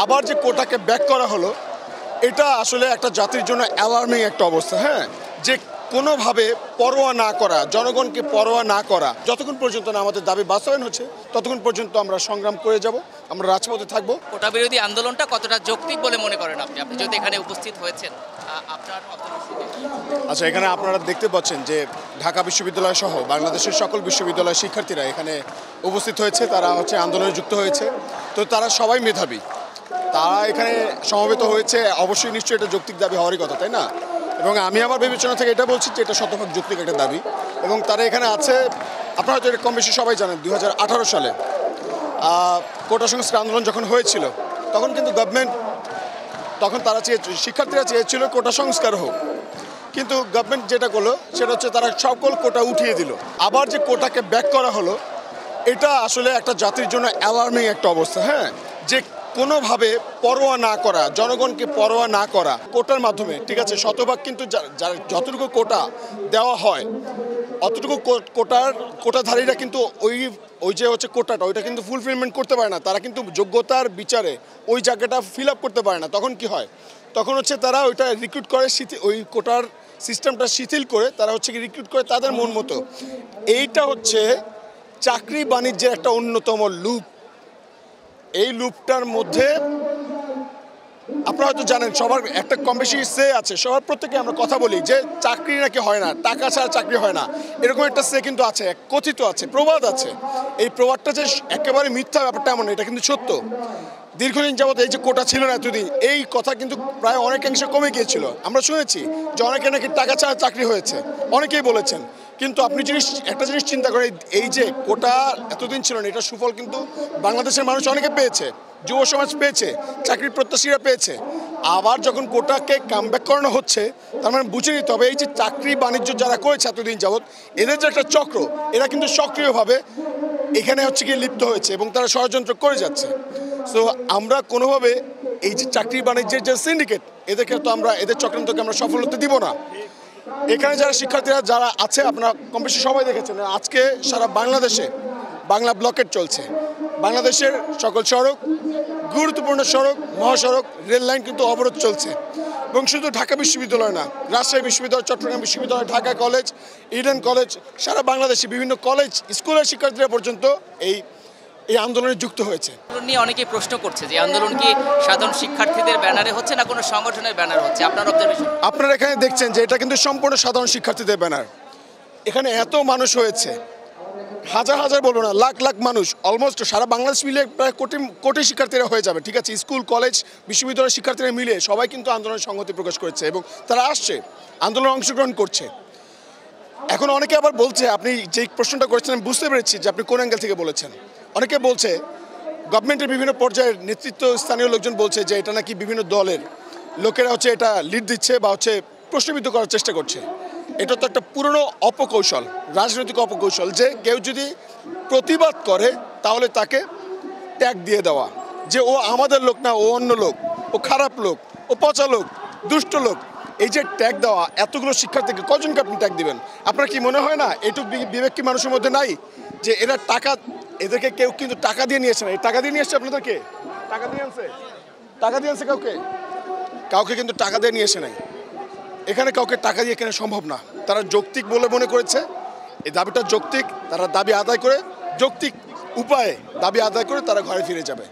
আবার যে কোটাকে ব্যাক করা হলো, এটা আসলে একটা জাতির জন্য অ্যালার্মিং একটা অবস্থা। হ্যাঁ, যে কোনোভাবে পরোয়া না করা, জনগণকে পরোয়া না করা, যতক্ষণ পর্যন্ত না আমাদের দাবি বাস্তবায়ন হচ্ছে ততক্ষণ পর্যন্ত আমরা সংগ্রাম করে যাব, আমরা রাজপথে থাকবো। কোটা বিরোধী আন্দোলনটা কতটা যৌক্তিক বলে মনে করেন আপনি আপনি যদি এখানে উপস্থিত হয়েছেন আপনার আচ্ছা, এখানে আপনারা দেখতে পাচ্ছেন যে ঢাকা বিশ্ববিদ্যালয় সহ বাংলাদেশের সকল বিশ্ববিদ্যালয়ের শিক্ষার্থীরা এখানে উপস্থিত হয়েছে, তারা আন্দোলনে যুক্ত হয়েছে। তো তারা সবাই মেধাবী, তারা এখানে সমবেত হয়েছে, অবশ্যই নিশ্চয়ই এটা যৌক্তিক দাবি হওয়ারই কথা, তাই না? এবং আমি আমার বিবেচনা থেকে এটা বলছি যে এটা শতভাগ যৌক্তিক একটা দাবি। এবং তারা এখানে আছে, আপনারা হয়তো এটা কম বেশি সবাই জানেন, 2018 সালে কোটা সংস্কার আন্দোলন যখন হয়েছিল তখন কিন্তু তখন তারা শিক্ষার্থীরা চেয়েছিল কোটা সংস্কার হোক, কিন্তু গভর্নমেন্ট যেটা করলো সেটা হচ্ছে তারা সকল কোটা উঠিয়ে দিল। আবার যে কোটাকে ব্যাক করা হলো, এটা আসলে একটা জাতির জন্য অ্যালার্মিং একটা অবস্থা। হ্যাঁ, যে কোনোভাবে পরোয়া না করা, জনগণকে পরোয়া না করা কোটার মাধ্যমে, ঠিক আছে, শতভাগ কিন্তু যতটুকু কোটা দেওয়া হয় অতটুকু কোটাধারীরা কিন্তু ওই যে কোটাটা ওইটা কিন্তু ফুলফিলমেন্ট করতে পারে না, তারা কিন্তু যোগ্যতার বিচারে ওই জায়গাটা ফিল আপ করতে পারে না। তখন কি হয়, তখন তারা ওইটা রিক্রুট করে, ওই কোটার সিস্টেমটা শিথিল করে তারা রিক্রুট করে তাদের মন মতো। এইটা চাকরি বাণিজ্যের একটা অন্যতম লুপ। এই লুপটার মধ্যে আপনারা হয়তো জানেন, সবার একটা কম বেশি সে আছে, সবার প্রত্যেকে আমরা কথা বলি যে চাকরি নাকি হয় না, টাকা ছাড়া চাকরি হয় না, এরকম একটা সে কিন্তু আছে, কথিত আছে, প্রবাদ আছে। এই প্রবাদটা যে একেবারে মিথ্যা ব্যাপারটা এমন, এটা কিন্তু সত্য। দীর্ঘদিন যাবত এই যে কোটা ছিল না এতদিন, এই কথা কিন্তু প্রায় অনেকাংশে কমে গিয়েছিল। আমরা শুনেছি যে অনেকে নাকি টাকা ছাড়া চাকরি হয়েছে, অনেকেই বলেছেন। কিন্তু আপনি একটা জিনিস চিন্তা করেন, এই যে কোটা এতদিন ছিল না, এটা সুফল কিন্তু বাংলাদেশের মানুষ অনেকে পেয়েছে, যুব সমাজ পেয়েছে, চাকরির প্রত্যাশীরা পেয়েছে। আবার যখন কোটাকে কামব্যাক করানো হচ্ছে, তার মানে বুঝে নিতে হবে এই যে চাকরি বাণিজ্য যারা করেছে এতদিন যাবৎ, এদের যে একটা চক্র, এরা কিন্তু সক্রিয়ভাবে এখানে লিপ্ত হয়েছে এবং তারা ষড়যন্ত্র করে যাচ্ছে। সো আমরা কোনোভাবে এই যে চাকরি বাণিজ্যের যে সিন্ডিকেট, এদেরকে তো আমরা, এদের চক্রান্তকে আমরা সফল হতে দিব না। এখানে যারা শিক্ষার্থীরা যারা আছে, আপনারা কম বেশি সবাই দেখেছেন, আজকে সারা বাংলাদেশে বাংলা ব্লকেট চলছে। বাংলাদেশের সকল সড়ক, গুরুত্বপূর্ণ সড়ক, মহাসড়ক, রেল লাইন কিন্তু অবরোধ চলছে। এবং শুধু ঢাকা বিশ্ববিদ্যালয় না, রাজশাহী বিশ্ববিদ্যালয়, চট্টগ্রাম বিশ্ববিদ্যালয়, ঢাকা কলেজ, ইডেন কলেজ, সারা বাংলাদেশে বিভিন্ন কলেজ স্কুলের শিক্ষার্থীরা পর্যন্ত এই আন্দোলনে যুক্ত হয়েছে। আন্দোলন নিয়ে অনেকেই প্রশ্ন করছে যে আন্দোলন কি সাধারণ শিক্ষার্থীদের ব্যানারে হচ্ছে না কোনো সংগঠনের ব্যানার হচ্ছে, আপনার অবজারভেশন? আপনারা এখানে দেখছেন যে এটা কিন্তু সম্পূর্ণ সাধারণ শিক্ষার্থীদের ব্যানার। এখানে এত মানুষ হয়েছে, হাজার হাজার বলবো না, লাখ লাখ মানুষ, অলমোস্ট সারা বাংলাদেশ মিলে প্রায় কোটি শিক্ষার্থীরা হয়ে যাবে, ঠিক আছে। স্কুল কলেজ বিশ্ববিদ্যালয়ের শিক্ষার্থীরা মিলে সবাই কিন্তু আন্দোলনের সংহতি প্রকাশ করেছে এবং তারা আসছে, আন্দোলনে অংশগ্রহণ করছে। এখন অনেকে আবার বলছে, আপনি যে প্রশ্নটা করেছেন আমি বুঝতে পেরেছি যে আপনি কোন অ্যাঙ্গেল থেকে বলেছেন। অনেকে বলছে গভর্নমেন্টের বিভিন্ন পর্যায়ের নেতৃত্ব, স্থানীয় লোকজন বলছে যে এটা নাকি বিভিন্ন দলের লোকেরা এটা লিড দিচ্ছে বা প্রশ্নবিদ্ধ করার চেষ্টা করছে। এটা তো একটা পুরনো অপকৌশল, রাজনৈতিক অপকৌশল, যে কেউ যদি প্রতিবাদ করে তাহলে তাকে ট্যাগ দিয়ে দেওয়া, যে ও আমাদের লোক না, ও অন্য লোক, ও খারাপ লোক, ও পচা লোক, দুষ্ট লোক। এই যে ট্যাগ দেওয়া, এতগুলো শিক্ষার্থীকে কজনকে আপনি ট্যাগ দিবেন? আপনার কি মনে হয় না এইটুকু বিবেক কি মানুষের মধ্যে নাই যে এরা এদেরকে কেউ কিন্তু টাকা দিয়ে নিয়ে আসে না? এই টাকা দিয়ে নিয়ে আসছে আপনাদেরকে? টাকা দিয়ে আনছে কাউকে কিন্তু টাকা দিয়ে নিয়ে এসে নাই। এখানে কাউকে টাকা দিয়ে কেনা সম্ভব না। তারা যৌক্তিক বলে মনে করেছে, এই দাবিটা যৌক্তিক, তারা দাবি আদায় করে, যৌক্তিক উপায়ে দাবি আদায় করে তারা ঘরে ফিরে যাবে।